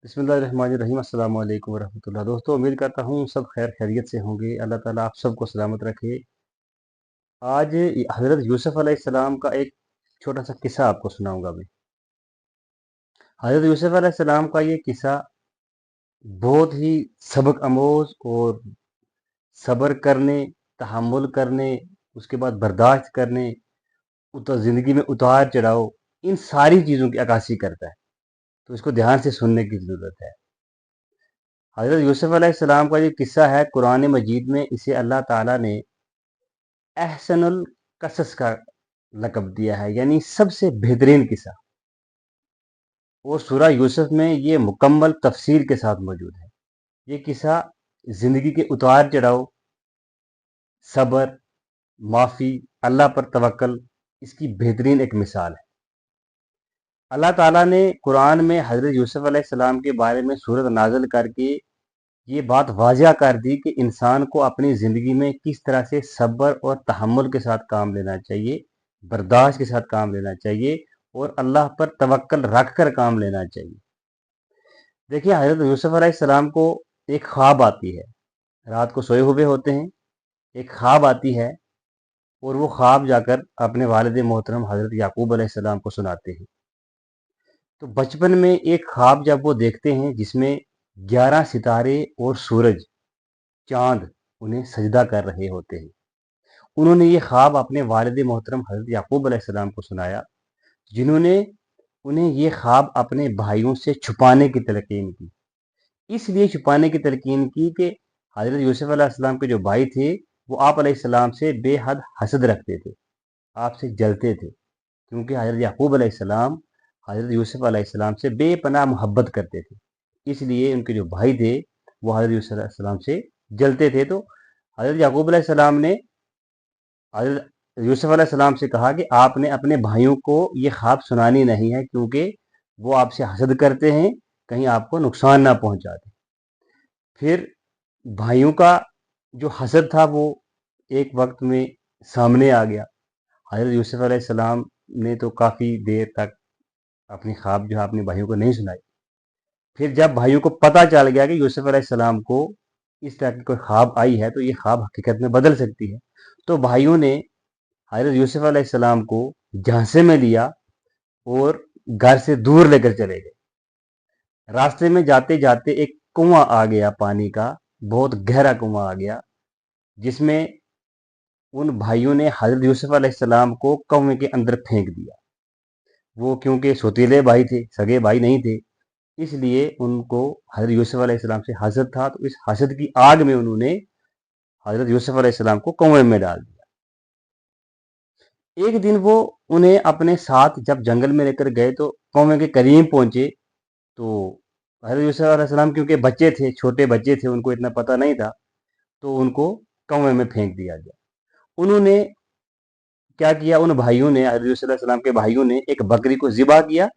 बिस्मिल्लाहिर्रहमानिर्रहीम। अस्सलाम वालेकुम वरहमतुल्लाह। दोस्तों, उम्मीद करता हूँ सब खैर खैरियत से होंगे। अल्लाह ताला आप सबको सलामत रखे। आज हज़रत यूसुफ़ अलैहिस्सलाम का एक छोटा सा किस्सा आपको सुनाऊंगा मैं। हज़रत यूसुफ़ अलैहिस्सलाम का ये किस्सा बहुत ही सबक आमोज और सब्र करने, तहम्मुल करने, उसके बाद बर्दाश्त करने, ज़िंदगी में उतार चढ़ाव, इन सारी चीज़ों की अक्कासी करता है। तो इसको ध्यान से सुनने की ज़रूरत है। हज़रत यूसुफ़ अलैहिस्सलाम का ये किस्सा है, कुरान मजीद में इसे अल्लाह ताला ने अहसनुल कसस का लक़ब दिया है, यानी सबसे बेहतरीन किस्सा। और सूरह यूसुफ में ये मुकम्मल तफसील के साथ मौजूद है। ये किस्सा ज़िंदगी के उतार चढ़ाव, सब्र, माफ़ी, अल्लाह पर तवक्ल, इसकी बेहतरीन एक मिसाल है। अल्लाह ताला ने कुरान में हज़रत यूसुफ अलैहिस्सलाम के बारे में सूरत नाज़िल करके ये बात वाज़िया कर दी कि इंसान को अपनी ज़िंदगी में किस तरह से सब्र और तहम्मुल के साथ काम लेना चाहिए, बर्दाश्त के साथ काम लेना चाहिए और अल्लाह पर तवक्ल रख कर काम लेना चाहिए। देखिए, हज़रत यूसुफ अलैहिस्सलाम को एक ख्वाब आती है। रात को सोए हुए होते हैं, एक ख्वाब आती है और वो ख्वाब जाकर अपने वालिद मोहतरम हज़रत याकूब अलैहिस्सलाम को सुनाते हैं। तो बचपन में एक ख्वाब जब वो देखते हैं जिसमें 11 सितारे और सूरज, चाँद उन्हें सजदा कर रहे होते हैं। उन्होंने ये ख्वाब अपने वालिद मोहतरम हज़रत याकूब अलैहिस्सलाम को सुनाया, जिन्होंने उन्हें ये ख्वाब अपने भाइयों से छुपाने की तलकीन की। इसलिए छुपाने की तलकीन की कि हज़रत यूसुफ अलैहिस्सलाम के जो भाई थे, वो आप अलैहिस्सलाम से बेहद हसद रखते थे, आपसे जलते थे, क्योंकि हज़रत याकूब अलैहिस्सलाम हज़रत यूसुफ अलैहिस्सलाम से बेपनाह मोहब्बत करते थे। इसलिए उनके जो भाई थे, वो हज़रत यूसुफ अलैहिस्सलाम से जलते थे। तो हज़रत याकूब अलैहिस्सलाम ने हज़रत यूसुफ अलैहिस्सलाम से कहा कि आपने अपने भाइयों को ये ख्वाब सुनानी नहीं है, क्योंकि वो आपसे हसद करते हैं, कहीं आपको नुकसान ना पहुंचा दें। फिर भाइयों का जो हसद था वो एक वक्त में सामने आ गया। हज़रत यूसुफ अलैहिस्सलाम ने तो काफ़ी देर तक अपनी ख्वाब जो है अपने भाइयों को नहीं सुनाई। फिर जब भाइयों को पता चल गया कि यूसुफ अलैहिस्सलाम को इस तरह की कोई ख्वाब आई है, तो ये ख्वाब हकीकत में बदल सकती है, तो भाइयों ने हज़रत यूसुफ अलैहिस्सलाम को झांसे में लिया और घर से दूर लेकर चले गए। रास्ते में जाते जाते एक कुआं आ गया, पानी का बहुत गहरा कुआं आ गया, जिसमें उन भाइयों ने हज़रत यूसुफ अलैहिस्सलाम को कुएं के अंदर फेंक दिया। वो क्योंकि सौतीले भाई थे, सगे भाई नहीं थे, इसलिए उनको हज़रत यूसुफ अलैहिस्सलाम से हसद था। तो इस हसद की आग में उन्होंने हज़रत यूसुफ अलैहिस्सलाम को कुएं में डाल दिया। एक दिन वो उन्हें अपने साथ जब जंगल में लेकर गए, तो कुएं के करीब पहुंचे, तो हज़रत यूसुफ अलैहिस्सलाम क्योंकि बच्चे थे, छोटे बच्चे थे, उनको इतना पता नहीं था, तो उनको कुएं में फेंक दिया गया। उन्होंने क्या किया, उन भाइयों ने, हज़रत यूसुफ अलैहिस्सलाम के भाइयों ने एक बकरी को ज़िबा किया।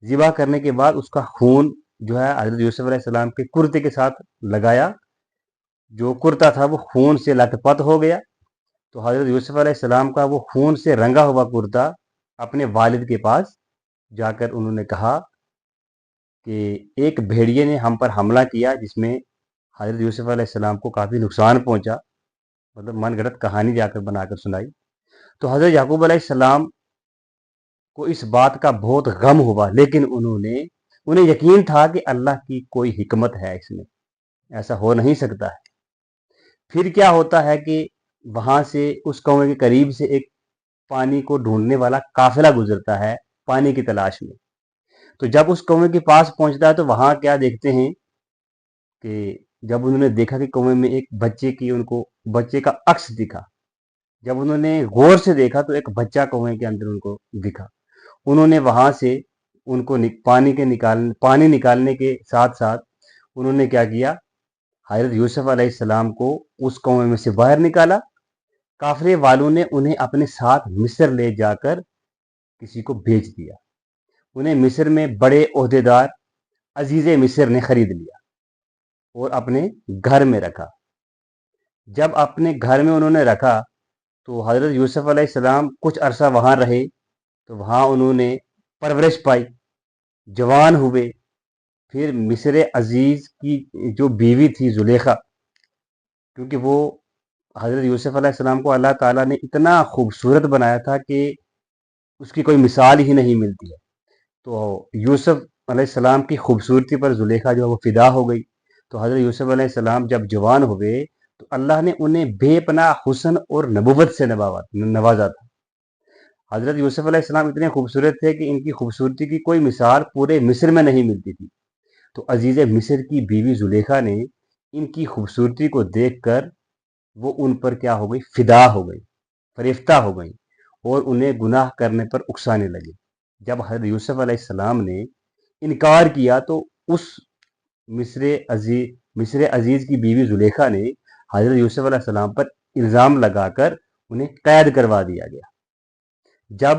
ज़िबा करने के बाद उसका खून जो है हज़रत यूसुफ अलैहिस्सलाम के कुर्ते के साथ लगाया। जो कुर्ता था वो खून से लथपथ हो गया। तो हज़रत यूसुफ अलैहिस्सलाम का वो खून से रंगा हुआ कुर्ता अपने वालिद के पास जाकर उन्होंने कहा कि एक भेड़िए ने हम पर हमला किया, जिसमें हज़रत यूसुफ अलैहिस्सलाम को काफ़ी नुकसान पहुंचा। मतलब मनगढ़ंत कहानी जाकर बनाकर सुनाई। तो हज़रत याकूब अलैहिस्सलाम को इस बात का बहुत गम हुआ, लेकिन उन्हें यकीन था कि अल्लाह की कोई हिकमत है इसमें, ऐसा हो नहीं सकता है। फिर क्या होता है कि वहां से, उस कुएं के करीब से एक पानी को ढूंढने वाला काफिला गुजरता है, पानी की तलाश में। तो जब उस कुएं के पास पहुंचता है, तो वहां क्या देखते हैं कि जब उन्होंने देखा कि कुएं में एक बच्चे की, उनको बच्चे का अक्स दिखा। जब उन्होंने गौर से देखा, तो एक बच्चा कुएं के अंदर उनको दिखा। उन्होंने वहां से उनको पानी निकालने के साथ साथ उन्होंने क्या किया, हज़रत यूसुफ अलैहिस्सलाम को उस कुएं में से बाहर निकाला। काफिले वालों ने उन्हें अपने साथ मिस्र ले जाकर किसी को भेज दिया। उन्हें मिस्र में बड़े ओहदेदार अजीज मिस्र ने खरीद लिया और अपने घर में रखा। जब अपने घर में उन्होंने रखा, तो हज़रत यूसुफ अलैहिस्सलाम कुछ अरसा वहां रहे। तो वहां उन्होंने परवरिश पाई, जवान हुए। پھر مصر عزیز کی جو بیوی تھی زلیخا، کیونکہ وہ حضرت یوسف علیہ السلام کو اللہ تعالیٰ نے اتنا خوبصورت بنایا تھا کہ اس کی کوئی مثال ہی نہیں ملتی ہے، تو یوسف علیہ السلام کی خوبصورتی پر زلیخا جو ہے وہ فدا ہو گئی۔ تو حضرت یوسف علیہ السلام جب جوان ہوئے تو اللہ نے انہیں بے پناہ حسن اور نبوت سے نوازا تھا۔ حضرت یوسف علیہ السلام اتنے خوبصورت تھے کہ ان کی خوبصورتی کی کوئی مثال پورے مصر میں نہیں ملتی تھی۔ تو عزیز مصر کی بیوی زلیخا نے ان کی خوبصورتی کو دیکھ کر وہ ان پر کیا ہو گئی؟ فدا ہو گئی، فریفتہ ہو گئی، اور انہیں گناہ کرنے پر اکسانے لگے۔ جب حضرت یوسف علیہ السلام نے انکار کیا تو اس مصر عزیز کی بیوی زلیخا نے حضرت یوسف علیہ السلام پر الزام لگا کر انہیں قید کروا دیا گیا۔ جب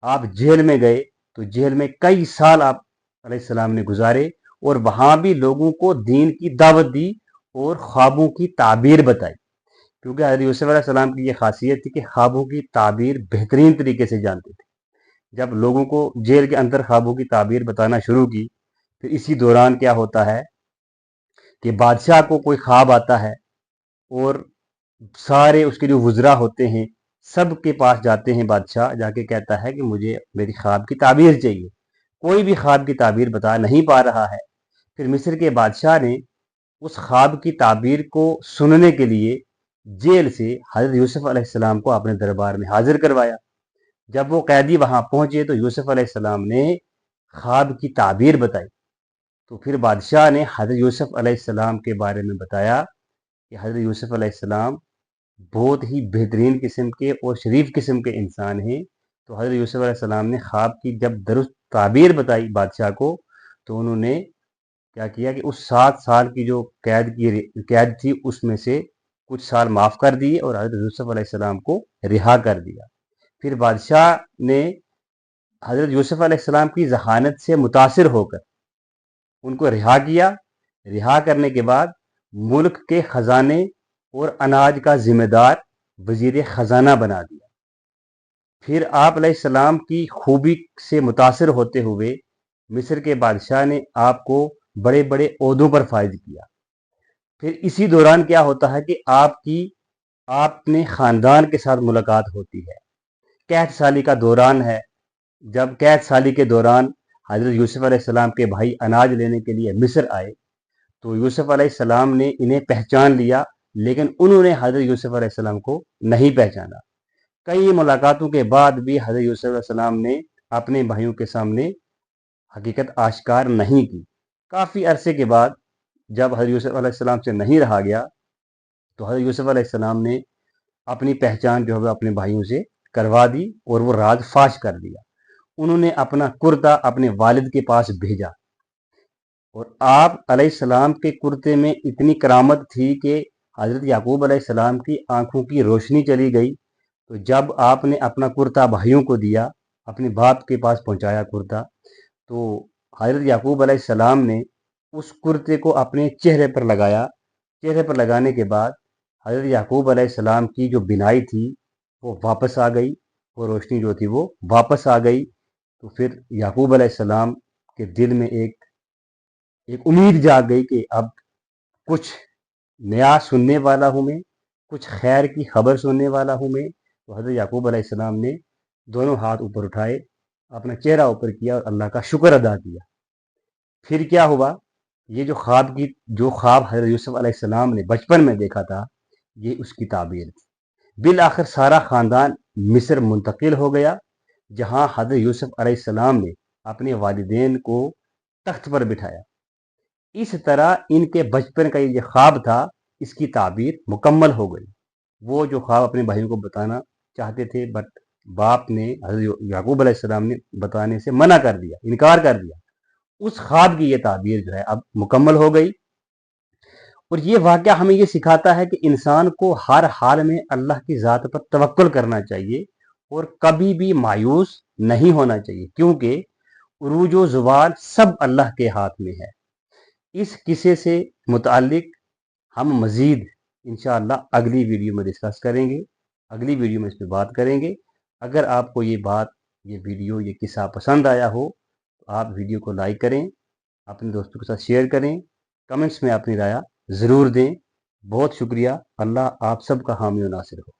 آپ جیل میں گئے تو جیل میں کئی سال آپ علیہ السلام نے گزارے، اور وہاں بھی لوگوں کو دین کی دعوت دی اور خوابوں کی تعبیر بتائی، کیونکہ حضرت یوسف علیہ السلام کی یہ خاصیت تھی کہ خوابوں کی تعبیر بہترین طریقے سے جانتے تھے۔ جب لوگوں کو جیل کے اندر خوابوں کی تعبیر بتانا شروع کی، پھر اسی دوران کیا ہوتا ہے کہ بادشاہ کو کوئی خواب آتا ہے، اور سارے اس کے جو وزراء ہوتے ہیں سب کے پاس جاتے ہیں، بادشاہ جا کے کہتا ہے کہ مجھے میری خواب کی تعبیر چاہیے، کوئی بھی خواب کی تعبیر بتا نہیں پا رہا ہے۔ پھر مصر کے بادشاہ نے اس خواب کی تعبیر کو سننے کے لیے جیل سے حضرت یوسف علیہ السلام کو اپنے دربار میں حاضر کروایا۔ جب وہ قیدی وہاں پہنچے تو یوسف علیہ السلام نے خواب کی تعبیر بتائی، تو پھر بادشاہ نے حضرت یوسف علیہ السلام کے بارے میں بتایا کہ حضرت یوسف علیہ السلام بہت ہی بہترین قسم کے اور شریف قسم کے انسان ہیں۔ تو حضرت یوسف علیہ السلام نے خواب کی جب درست تعبیر بتائی بادشاہ کو، تو انہوں نے کیا کیا کہ اس 7 سال کی جو قید تھی اس میں سے کچھ سال معاف کر دیے اور حضرت یوسف علیہ السلام کو رہا کر دیا۔ پھر بادشاہ نے حضرت یوسف علیہ السلام کی ذہانت سے متاثر ہو کر ان کو رہا کیا۔ رہا کرنے کے بعد ملک کے خزانے اور اناج کا ذمہ دار وزیر خزانہ بنا دیا۔ پھر آپ علیہ السلام کی خوبی سے متاثر ہوتے ہوئے مصر کے بادشاہ نے آپ کو بڑے بڑے عہدوں پر فائز کیا۔ پھر اسی دوران کیا ہوتا ہے کہ آپ نے خاندان کے ساتھ ملاقات ہوتی ہے، قحط سالی کا دوران ہے۔ جب قحط سالی کے دوران حضرت یوسف علیہ السلام کے بھائی اناج لینے کے لیے مصر آئے تو یوسف علیہ السلام نے انہیں پہچان لیا، لیکن انہوں نے حضرت یوسف علیہ السلام کو نہیں پہچانا۔ کئی ملاقاتوں کے بعد بھی حضرت یوسف علیہ السلام نے اپنے بھائیوں کے سامنے حقیقت آشکار نہیں کی۔ کافی عرصے کے بعد جب حضرت یوسف علیہ السلام سے نہیں رہا گیا تو حضرت یوسف علیہ السلام نے اپنی پہچان جو ہے اپنے بھائیوں سے کروا دی اور وہ راز فاش کر دیا۔ انہوں نے اپنا کرتا اپنے والد کے پاس بھیجا، اور آپ علیہ السلام کے کرتے میں اتنی کرامت تھی کہ حضرت یعقوب علیہ السلام کی آنکھوں کی روشنی چلی گئی۔ تو جب آپ نے اپنا کرتا بھائیوں کو دیا، اپنے باپ کے پاس پہنچایا کرتا، تو حضرت یعقوب علیہ السلام نے اس کرتے کو اپنے چہرے پر لگایا۔ چہرے پر لگانے کے بعد حضرت یعقوب علیہ السلام کی جو بینائی تھی وہ واپس آ گئی، وہ روشنی جو تھی وہ واپس آ گئی۔ تو پھر یعقوب علیہ السلام کے دل میں ایک امید جاگ گئی کہ اب کچھ نیا سننے والا ہوں میں، کچھ خیر کی خبر سننے والا ہوں میں۔ تو حضرت یعقوب علیہ السلام نے دونوں ہاتھ اوپر اٹھائے، اپنا چہرہ اوپر کیا اور اللہ کا شکر ادا کیا۔ پھر کیا ہوا؟ یہ جو خواب حضرت یوسف علیہ السلام نے بچپن میں دیکھا تھا، یہ اس کی تعبیر تھی۔ بالآخر سارا خاندان مصر منتقل ہو گیا، جہاں حضرت یوسف علیہ السلام نے اپنے والدین کو تخت پر بٹھایا۔ اس طرح ان کے بچپن کا یہ خواب تھا، اس کی تعبیر مکمل ہو گئی۔ وہ جو خواب اپنے بھائیوں کو بتانا چاہتے تھے، بٹ باپ نے حضرت یعقوب علیہ السلام نے بتانے سے منع کر دیا، انکار کر دیا، اس خواب کی یہ تعبیر جو ہے اب مکمل ہو گئی۔ اور یہ واقعہ ہمیں یہ سکھاتا ہے کہ انسان کو ہر حال میں اللہ کی ذات پر توکل کرنا چاہیے اور کبھی بھی مایوس نہیں ہونا چاہیے، کیونکہ عروج و زوال سب اللہ کے ہاتھ میں ہے۔ اس قصے سے متعلق ہم مزید انشاءاللہ اگلی ویڈیو میں ڈسکس کریں گے، اگلی ویڈیو میں اس پہ بات کریں گے۔ اگر آپ کو یہ ویڈیو یہ قصہ پسند آیا ہو تو آپ ویڈیو کو لائک کریں، اپنے دوستوں کے ساتھ شیئر کریں، کمنٹس میں اپنی رائے ضرور دیں۔ بہت شکریہ، اللہ آپ سب کا حامی و ناصر ہو۔